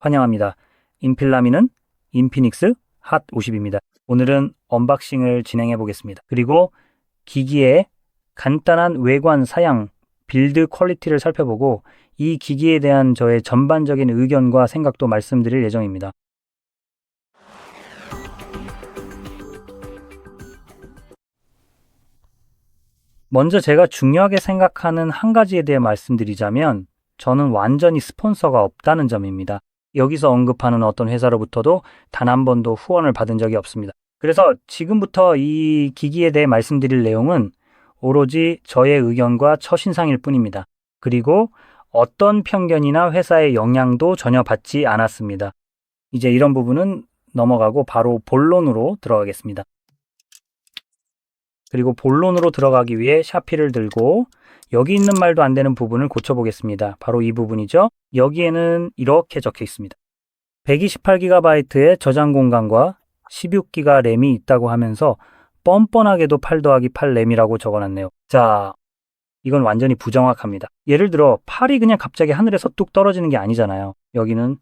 환영합니다. 인필라미는 인피닉스 핫 50입니다. 오늘은 언박싱을 진행해 보겠습니다. 그리고 기기의 간단한 외관, 사양, 빌드 퀄리티를 살펴보고 이 기기에 대한 저의 전반적인 의견과 생각도 말씀드릴 예정입니다. 먼저 제가 중요하게 생각하는 한 가지에 대해 말씀드리자면 저는 완전히 스폰서가 없다는 점입니다. 여기서 언급하는 어떤 회사로부터도 단 한 번도 후원을 받은 적이 없습니다. 그래서 지금부터 이 기기에 대해 말씀드릴 내용은 오로지 저의 의견과 첫인상일 뿐입니다. 그리고 어떤 편견이나 회사의 영향도 전혀 받지 않았습니다. 이제 이런 부분은 넘어가고 바로 본론으로 들어가겠습니다. 그리고 본론으로 들어가기 위해 샤피를 들고 여기 있는 말도 안 되는 부분을 고쳐보겠습니다. 바로 이 부분이죠. 여기에는 이렇게 적혀 있습니다. 128GB의 저장 공간과 16GB 램이 있다고 하면서 뻔뻔하게도 8 더하기 8 램이라고 적어놨네요. 자, 이건 완전히 부정확합니다. 예를 들어 8이 그냥 갑자기 하늘에서 뚝 떨어지는 게 아니잖아요. 여기는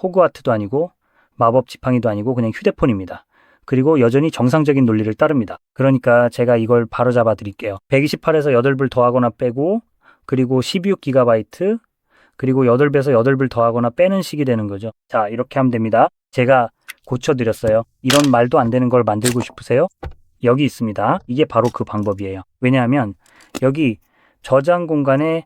호그와트도 아니고 마법 지팡이도 아니고 그냥 휴대폰입니다. 그리고 여전히 정상적인 논리를 따릅니다. 그러니까 제가 이걸 바로잡아 드릴게요. 128에서 8불 더하거나 빼고 그리고 16GB 그리고 8배에서 8불 더하거나 빼는 식이 되는 거죠. 자, 이렇게 하면 됩니다. 제가 고쳐드렸어요. 이런 말도 안 되는 걸 만들고 싶으세요? 여기 있습니다. 이게 바로 그 방법이에요. 왜냐하면 여기 저장 공간의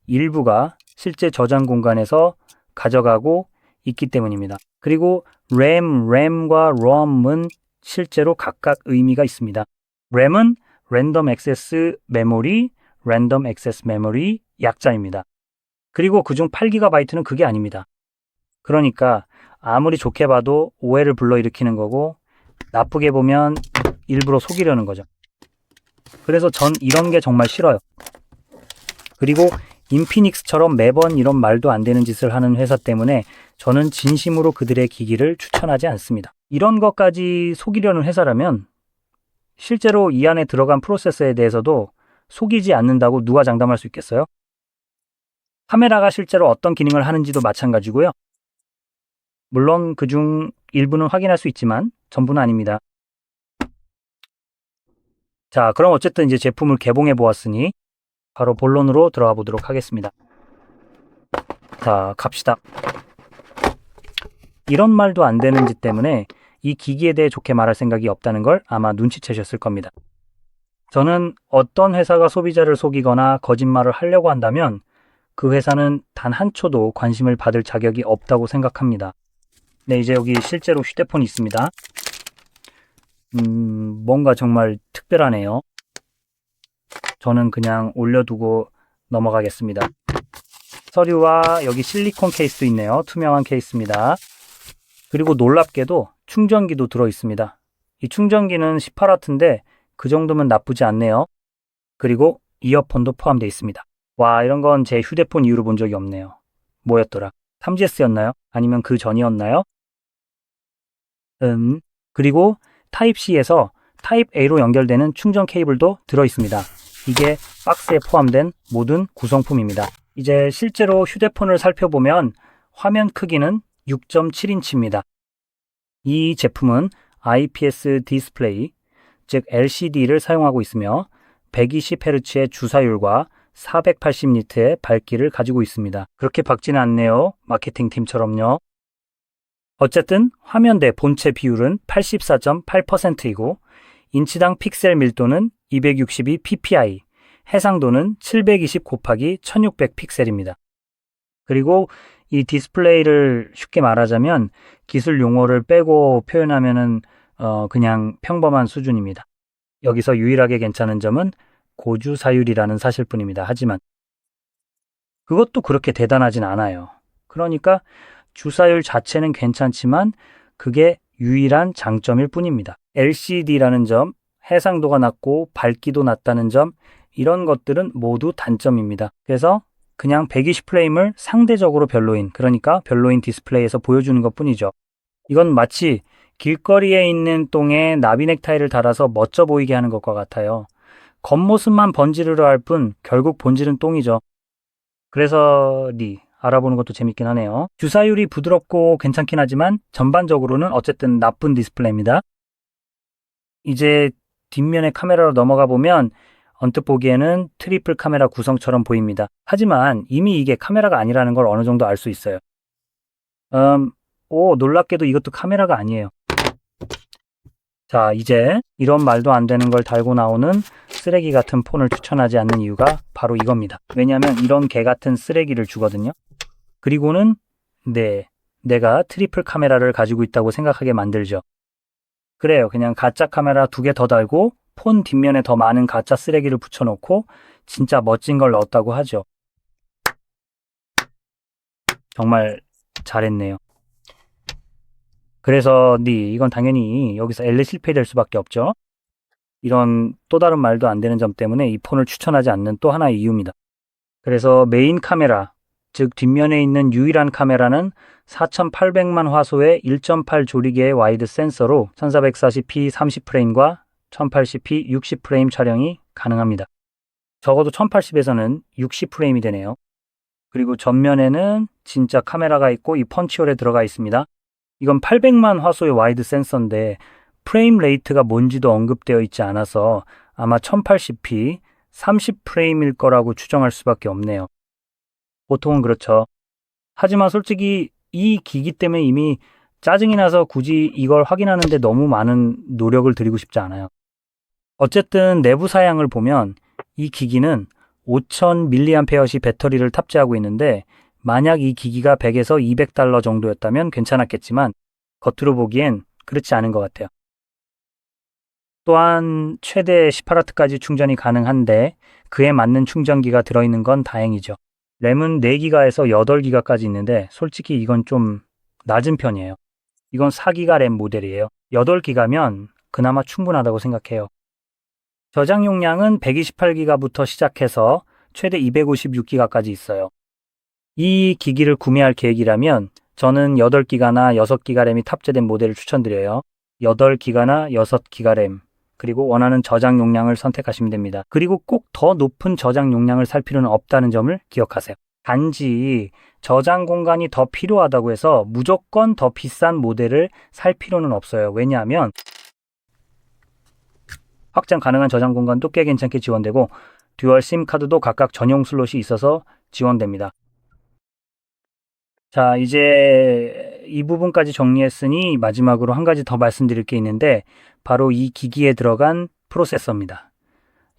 일부가 실제 저장 공간에서 가져가고 있기 때문입니다. 그리고 램과 ROM은 실제로 각각 의미가 있습니다. 램은 랜덤 액세스 메모리, 랜덤 액세스 메모리 약자입니다. 그리고 그중 8GB는 그게 아닙니다. 그러니까 아무리 좋게 봐도 오해를 불러일으키는 거고 나쁘게 보면 일부러 속이려는 거죠. 그래서 전 이런 게 정말 싫어요. 그리고 인피닉스처럼 매번 이런 말도 안 되는 짓을 하는 회사 때문에 저는 진심으로 그들의 기기를 추천하지 않습니다. 이런 것까지 속이려는 회사라면 실제로 이 안에 들어간 프로세서에 대해서도 속이지 않는다고 누가 장담할 수 있겠어요? 카메라가 실제로 어떤 기능을 하는지도 마찬가지고요. 물론 그중 일부는 확인할 수 있지만 전부는 아닙니다. 자, 그럼 어쨌든 이제 제품을 개봉해 보았으니 바로 본론으로 들어가 보도록 하겠습니다. 자, 갑시다. 이런 말도 안 되는 짓 때문에 이 기기에 대해 좋게 말할 생각이 없다는 걸 아마 눈치채셨을 겁니다. 저는 어떤 회사가 소비자를 속이거나 거짓말을 하려고 한다면 그 회사는 단 한 초도 관심을 받을 자격이 없다고 생각합니다. 네, 이제 여기 실제로 휴대폰이 있습니다. 뭔가 정말 특별하네요. 저는 그냥 올려두고 넘어가겠습니다. 서류와 여기 실리콘 케이스도 있네요. 투명한 케이스입니다. 그리고 놀랍게도 충전기도 들어있습니다. 이 충전기는 18W인데 그 정도면 나쁘지 않네요. 그리고 이어폰도 포함되어 있습니다. 와, 이런 건 제 휴대폰 이후로 본 적이 없네요. 뭐였더라? 3GS였나요? 아니면 그 전이었나요? 그리고 타입C에서 타입 A로 연결되는 충전 케이블도 들어있습니다. 이게 박스에 포함된 모든 구성품입니다. 이제 실제로 휴대폰을 살펴보면 화면 크기는 6.7인치입니다. 이 제품은 IPS 디스플레이, 즉 LCD를 사용하고 있으며 120Hz의 주사율과 480니트의 밝기를 가지고 있습니다. 그렇게 밝지는 않네요. 마케팅팀처럼요. 어쨌든 화면 대 본체 비율은 84.8%이고 인치당 픽셀 밀도는 262 ppi, 해상도는 720 곱하기 1600 픽셀입니다. 그리고 이 디스플레이를 쉽게 말하자면 기술 용어를 빼고 표현하면은 그냥 평범한 수준입니다. 여기서 유일하게 괜찮은 점은 고주사율이라는 사실뿐입니다. 하지만 그것도 그렇게 대단하진 않아요. 그러니까 주사율 자체는 괜찮지만 그게 유일한 장점일 뿐입니다. LCD라는 점, 해상도가 낮고 밝기도 낮다는 점, 이런 것들은 모두 단점입니다. 그래서 그냥 120프레임을 상대적으로 별로인, 그러니까 별로인 디스플레이에서 보여주는 것 뿐이죠. 이건 마치 길거리에 있는 똥에 나비 넥타이를 달아서 멋져 보이게 하는 것과 같아요. 겉모습만 번지르르 할 뿐 결국 본질은 똥이죠. 그래서 알아보는 것도 재밌긴 하네요. 주사율이 부드럽고 괜찮긴 하지만 전반적으로는 어쨌든 나쁜 디스플레이입니다. 이제 뒷면의 카메라로 넘어가 보면 언뜻 보기에는 트리플 카메라 구성처럼 보입니다. 하지만 이미 이게 카메라가 아니라는 걸 어느 정도 알 수 있어요. 놀랍게도 이것도 카메라가 아니에요. 자, 이제 이런 말도 안 되는 걸 달고 나오는 쓰레기 같은 폰을 추천하지 않는 이유가 바로 이겁니다. 왜냐하면 이런 개 같은 쓰레기를 주거든요. 그리고는 내가 트리플 카메라를 가지고 있다고 생각하게 만들죠. 그래요. 그냥 가짜 카메라 2개 더 달고 폰 뒷면에 더 많은 가짜 쓰레기를 붙여놓고 진짜 멋진 걸 넣었다고 하죠. 정말 잘했네요. 그래서 이건 당연히 여기서 엘레 실패될 수밖에 없죠. 이런 또 다른 말도 안 되는 점 때문에 이 폰을 추천하지 않는 또 하나의 이유입니다. 그래서 메인 카메라, 즉 뒷면에 있는 유일한 카메라는 4800만 화소의 1.8 조리개의 와이드 센서로 1440p 30프레임과 1080p 60프레임 촬영이 가능합니다. 적어도 1080에서는 60프레임이 되네요. 그리고 전면에는 진짜 카메라가 있고 이 펀치홀에 들어가 있습니다. 이건 800만 화소의 와이드 센서인데 프레임 레이트가 뭔지도 언급되어 있지 않아서 아마 1080p 30프레임일 거라고 추정할 수밖에 없네요. 보통은 그렇죠. 하지만 솔직히 이 기기 때문에 이미 짜증이 나서 굳이 이걸 확인하는데 너무 많은 노력을 들이고 싶지 않아요. 어쨌든 내부 사양을 보면 이 기기는 5000mAh 배터리를 탑재하고 있는데 만약 이 기기가 100에서 $200 정도였다면 괜찮았겠지만 겉으로 보기엔 그렇지 않은 것 같아요. 또한 최대 18W까지 충전이 가능한데 그에 맞는 충전기가 들어있는 건 다행이죠. 램은 4기가에서 8기가까지 있는데 솔직히 이건 좀 낮은 편이에요. 이건 4기가 램 모델이에요. 8기가면 그나마 충분하다고 생각해요. 저장 용량은 128기가부터 시작해서 최대 256기가까지 있어요. 이 기기를 구매할 계획이라면 저는 8기가나 6기가 램이 탑재된 모델을 추천드려요. 8기가나 6기가 램, 그리고 원하는 저장 용량을 선택하시면 됩니다. 그리고 꼭 더 높은 저장 용량을 살 필요는 없다는 점을 기억하세요. 단지 저장 공간이 더 필요하다고 해서 무조건 더 비싼 모델을 살 필요는 없어요. 왜냐하면 확장 가능한 저장 공간도 꽤 괜찮게 지원되고 듀얼 심 카드도 각각 전용 슬롯이 있어서 지원됩니다. 자, 이제 이 부분까지 정리했으니 마지막으로 한 가지 더 말씀드릴 게 있는데 바로 이 기기에 들어간 프로세서입니다.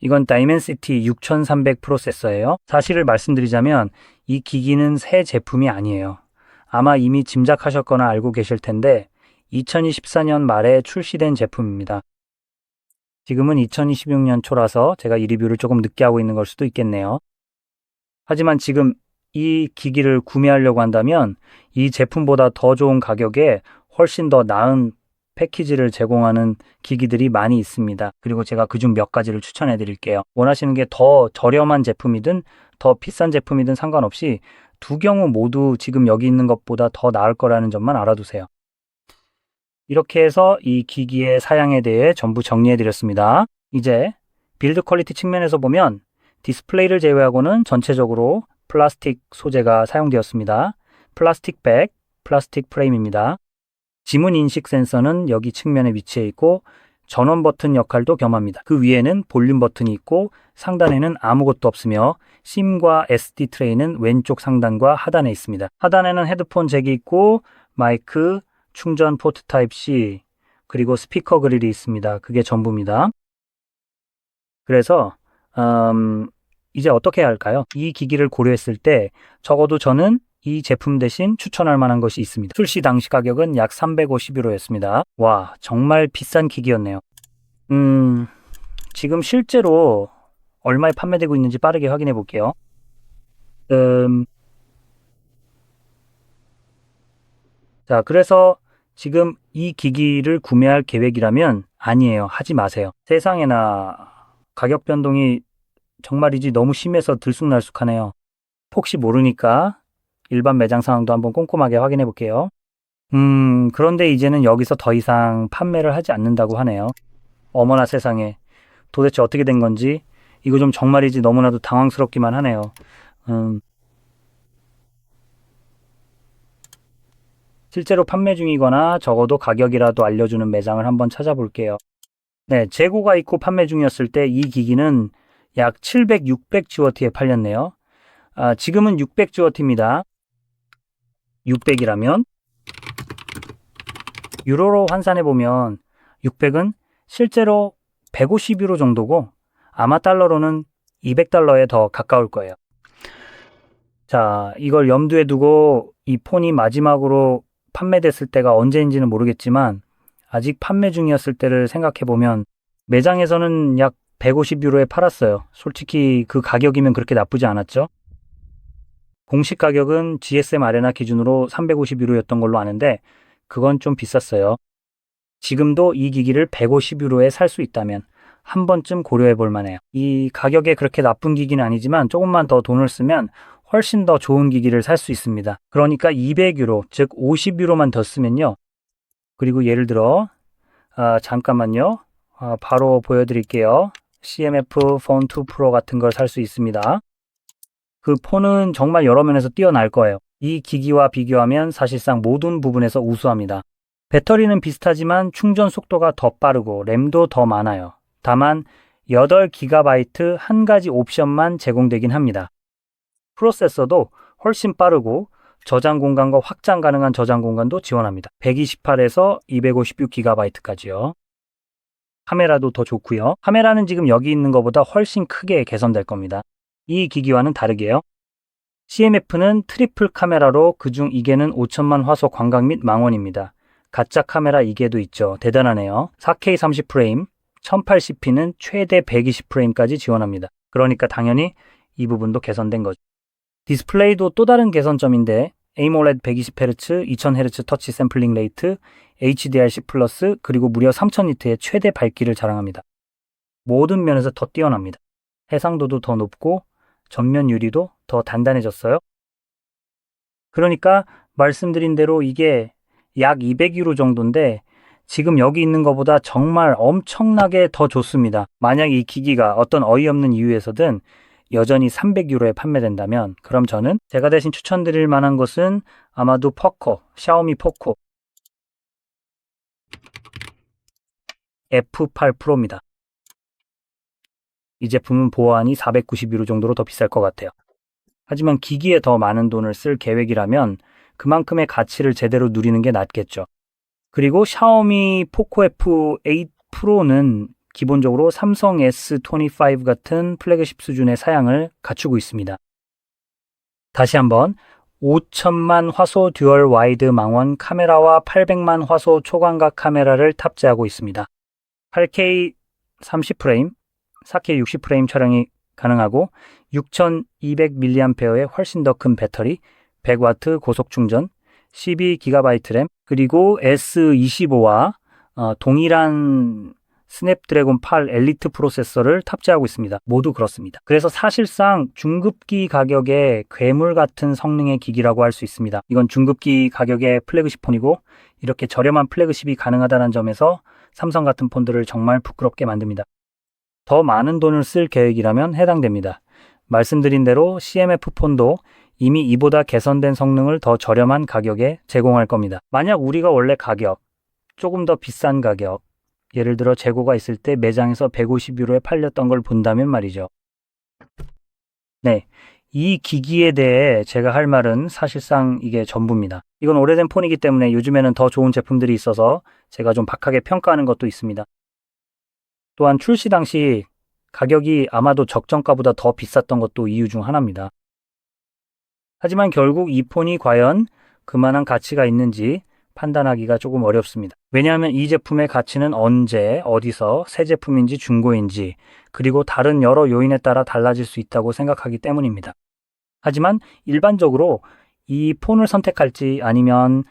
이건 다이멘시티 6300 프로세서예요. 사실을 말씀드리자면 이 기기는 새 제품이 아니에요. 아마 이미 짐작하셨거나 알고 계실 텐데 2024년 말에 출시된 제품입니다. 지금은 2026년 초라서 제가 이 리뷰를 조금 늦게 하고 있는 걸 수도 있겠네요. 하지만 지금 이 기기를 구매하려고 한다면 이 제품보다 더 좋은 가격에 훨씬 더 나은 패키지를 제공하는 기기들이 많이 있습니다. 그리고 제가 그중 몇 가지를 추천해 드릴게요. 원하시는 게 더 저렴한 제품이든 더 비싼 제품이든 상관없이 두 경우 모두 지금 여기 있는 것보다 더 나을 거라는 점만 알아두세요. 이렇게 해서 이 기기의 사양에 대해 전부 정리해 드렸습니다. 이제 빌드 퀄리티 측면에서 보면 디스플레이를 제외하고는 전체적으로 플라스틱 소재가 사용되었습니다. 플라스틱 백, 플라스틱 프레임입니다. 지문 인식 센서는 여기 측면에 위치해 있고 전원 버튼 역할도 겸합니다. 그 위에는 볼륨 버튼이 있고 상단에는 아무것도 없으며 심과 SD 트레이는 왼쪽 상단과 하단에 있습니다. 하단에는 헤드폰 잭이 있고 마이크, 충전 포트 타입 C, 그리고 스피커 그릴이 있습니다. 그게 전부입니다. 그래서 이제 어떻게 해야 할까요? 이 기기를 고려했을 때 적어도 저는 이 제품 대신 추천할 만한 것이 있습니다. 출시 당시 가격은 약 350유로였습니다. 와, 정말 비싼 기기였네요. 지금 실제로 얼마에 판매되고 있는지 빠르게 확인해 볼게요. 자, 그래서 지금 이 기기를 구매할 계획이라면 아니에요. 하지 마세요. 세상에나 가격 변동이 정말이지 너무 심해서 들쑥날쑥하네요. 혹시 모르니까 일반 매장 상황도 한번 꼼꼼하게 확인해 볼게요. 그런데 이제는 여기서 더 이상 판매를 하지 않는다고 하네요. 어머나 세상에. 도대체 어떻게 된 건지 이거 좀 정말이지 너무나도 당황스럽기만 하네요. 실제로 판매 중이거나 적어도 가격이라도 알려주는 매장을 한번 찾아볼게요. 네, 재고가 있고 판매 중이었을 때 이 기기는 약 700, 600GW에 팔렸네요. 지금은 600GW입니다. 600이라면 유로로 환산해보면 600은 실제로 150유로 정도고 아마 달러로는 200달러에 더 가까울 거예요. 자, 이걸 염두에 두고 이 폰이 마지막으로 판매됐을 때가 언제인지는 모르겠지만 아직 판매 중이었을 때를 생각해보면 매장에서는 약 150유로에 팔았어요. 솔직히 그 가격이면 그렇게 나쁘지 않았죠. 공식 가격은 GSM 아레나 기준으로 350유로였던 걸로 아는데 그건 좀 비쌌어요. 지금도 이 기기를 150유로에 살 수 있다면 한 번쯤 고려해 볼 만해요. 이 가격에 그렇게 나쁜 기기는 아니지만 조금만 더 돈을 쓰면 훨씬 더 좋은 기기를 살 수 있습니다. 그러니까 200유로, 즉 50유로만 더 쓰면요. 그리고 예를 들어 잠깐만요. 바로 보여드릴게요. CMF 폰 2 프로 같은 걸 살 수 있습니다. 그 폰은 정말 여러 면에서 뛰어날 거예요. 이 기기와 비교하면 사실상 모든 부분에서 우수합니다. 배터리는 비슷하지만 충전 속도가 더 빠르고 램도 더 많아요. 다만 8GB 한 가지 옵션만 제공되긴 합니다. 프로세서도 훨씬 빠르고 저장 공간과 확장 가능한 저장 공간도 지원합니다. 128에서 256GB까지요. 카메라도 더 좋고요. 카메라는 지금 여기 있는 것보다 훨씬 크게 개선될 겁니다. 이 기기와는 다르게요. CMF는 트리플 카메라로 그중 2개는 5000만 화소 광각 및 망원입니다. 가짜 카메라 2개도 있죠. 대단하네요. 4K 30프레임, 1080p는 최대 120프레임까지 지원합니다. 그러니까 당연히 이 부분도 개선된 거죠. 디스플레이도 또 다른 개선점인데 AMOLED 120Hz, 2000Hz 터치 샘플링 레이트, HDR10 플러스 그리고 무려 3000니트의 최대 밝기를 자랑합니다. 모든 면에서 더 뛰어납니다. 해상도도 더 높고 전면 유리도 더 단단해졌어요. 그러니까 말씀드린 대로 이게 약 200유로 정도인데 지금 여기 있는 것보다 정말 엄청나게 더 좋습니다. 만약 이 기기가 어떤 어이없는 이유에서든 여전히 300유로에 판매된다면 그럼 저는 제가 대신 추천드릴 만한 것은 아마도 포코, 샤오미 포코 F8 프로입니다. 이 제품은 보안이 490유로 정도로 더 비쌀 것 같아요. 하지만 기기에 더 많은 돈을 쓸 계획이라면 그만큼의 가치를 제대로 누리는 게 낫겠죠. 그리고 샤오미 포코 F8 프로는 기본적으로 삼성 S25 같은 플래그십 수준의 사양을 갖추고 있습니다. 다시 한번 5000만 화소 듀얼 와이드 망원 카메라와 800만 화소 초광각 카메라를 탑재하고 있습니다. 8K 30프레임, 4K 60프레임 촬영이 가능하고 6200mAh의 훨씬 더 큰 배터리, 100W 고속 충전, 12GB 램, 그리고 S25와 동일한 스냅드래곤 8 엘리트 프로세서를 탑재하고 있습니다. 모두 그렇습니다. 그래서 사실상 중급기 가격의 괴물 같은 성능의 기기라고 할 수 있습니다. 이건 중급기 가격의 플래그십 폰이고 이렇게 저렴한 플래그십이 가능하다는 점에서 삼성 같은 폰들을 정말 부끄럽게 만듭니다. 더 많은 돈을 쓸 계획이라면 해당됩니다. 말씀드린 대로 CMF 폰도 이미 이보다 개선된 성능을 더 저렴한 가격에 제공할 겁니다. 만약 우리가 원래 가격, 조금 더 비싼 가격, 예를 들어 재고가 있을 때 매장에서 150유로에 팔렸던 걸 본다면 말이죠. 네, 이 기기에 대해 제가 할 말은 사실상 이게 전부입니다. 이건 오래된 폰이기 때문에 요즘에는 더 좋은 제품들이 있어서 제가 좀 박하게 평가하는 것도 있습니다. 또한 출시 당시 가격이 아마도 적정가보다 더 비쌌던 것도 이유 중 하나입니다. 하지만 결국 이 폰이 과연 그만한 가치가 있는지 판단하기가 조금 어렵습니다. 왜냐하면 이 제품의 가치는 언제, 어디서, 새 제품인지 중고인지, 그리고 다른 여러 요인에 따라 달라질 수 있다고 생각하기 때문입니다. 하지만 일반적으로 이 폰을 선택할지 아니면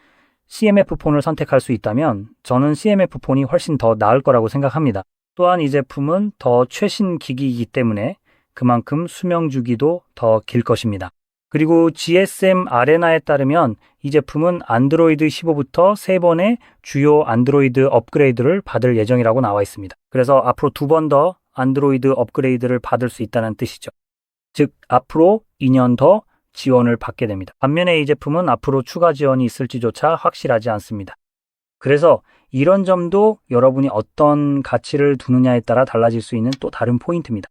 CMF 폰을 선택할 수 있다면 저는 CMF 폰이 훨씬 더 나을 거라고 생각합니다. 또한 이 제품은 더 최신 기기이기 때문에 그만큼 수명 주기도 더 길 것입니다. 그리고 GSM 아레나에 따르면 이 제품은 안드로이드 15부터 3번의 주요 안드로이드 업그레이드를 받을 예정이라고 나와 있습니다. 그래서 앞으로 2번 더 안드로이드 업그레이드를 받을 수 있다는 뜻이죠. 즉 앞으로 2년 더 지원을 받게 됩니다. 반면에 이 제품은 앞으로 추가 지원이 있을지조차 확실하지 않습니다. 그래서 이런 점도 여러분이 어떤 가치를 두느냐에 따라 달라질 수 있는 또 다른 포인트입니다.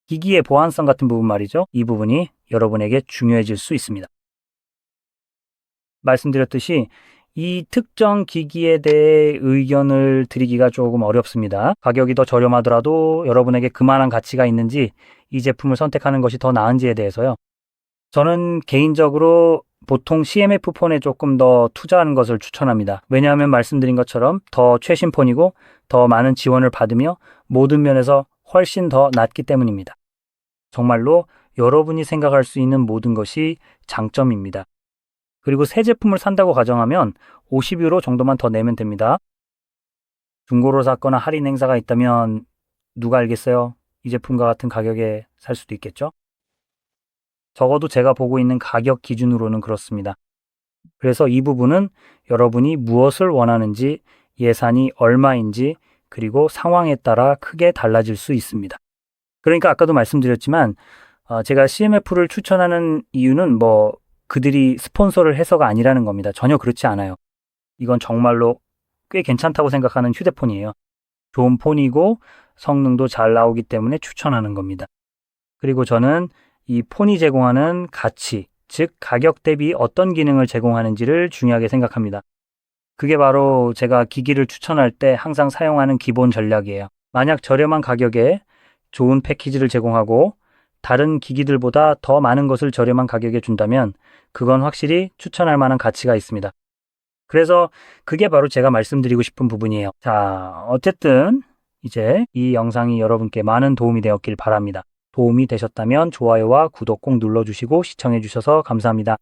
기기의 보안성 같은 부분 말이죠. 이 부분이 여러분에게 중요해질 수 있습니다. 말씀드렸듯이 이 특정 기기에 대해 의견을 드리기가 조금 어렵습니다. 가격이 더 저렴하더라도 여러분에게 그만한 가치가 있는지 이 제품을 선택하는 것이 더 나은지에 대해서요. 저는 개인적으로 보통 CMF 폰에 조금 더 투자하는 것을 추천합니다. 왜냐하면 말씀드린 것처럼 더 최신 폰이고 더 많은 지원을 받으며 모든 면에서 훨씬 더 낫기 때문입니다. 정말로 여러분이 생각할 수 있는 모든 것이 장점입니다. 그리고 새 제품을 산다고 가정하면 50유로 정도만 더 내면 됩니다. 중고로 샀거나 할인 행사가 있다면 누가 알겠어요? 이 제품과 같은 가격에 살 수도 있겠죠? 적어도 제가 보고 있는 가격 기준으로는 그렇습니다. 그래서 이 부분은 여러분이 무엇을 원하는지, 예산이 얼마인지, 그리고 상황에 따라 크게 달라질 수 있습니다. 그러니까 아까도 말씀드렸지만 제가 CMF를 추천하는 이유는 그들이 스폰서를 해서가 아니라는 겁니다. 전혀 그렇지 않아요. 이건 정말로 꽤 괜찮다고 생각하는 휴대폰이에요. 좋은 폰이고 성능도 잘 나오기 때문에 추천하는 겁니다. 그리고 저는 이 폰이 제공하는 가치, 즉 가격 대비 어떤 기능을 제공하는지를 중요하게 생각합니다. 그게 바로 제가 기기를 추천할 때 항상 사용하는 기본 전략이에요. 만약 저렴한 가격에 좋은 패키지를 제공하고 다른 기기들보다 더 많은 것을 저렴한 가격에 준다면 그건 확실히 추천할 만한 가치가 있습니다. 그래서 그게 바로 제가 말씀드리고 싶은 부분이에요. 자, 어쨌든 이제 이 영상이 여러분께 많은 도움이 되었길 바랍니다. 도움이 되셨다면 좋아요와 구독 꼭 눌러주시고 시청해주셔서 감사합니다.